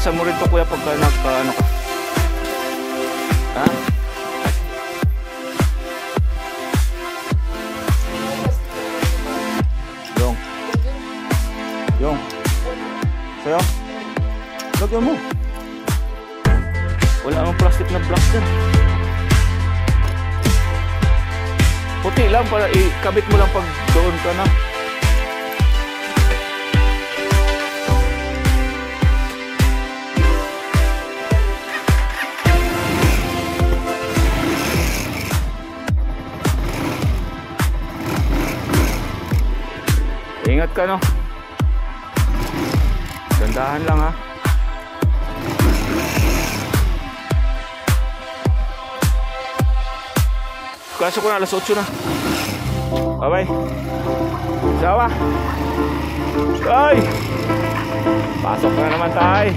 Iwasan mo rin to kuya pagka ano ka. Ha? Yung sa'yo? Lagyan mo. Wala namang plastic na block dyan. Puti lang para ikabit mo lang pag doon ka na. Ingat ka, no? Gandahan lang, ha? Kaso ko na, alas 8 na. Bye-bye. Sawa. Ay! Pasok na naman tayo.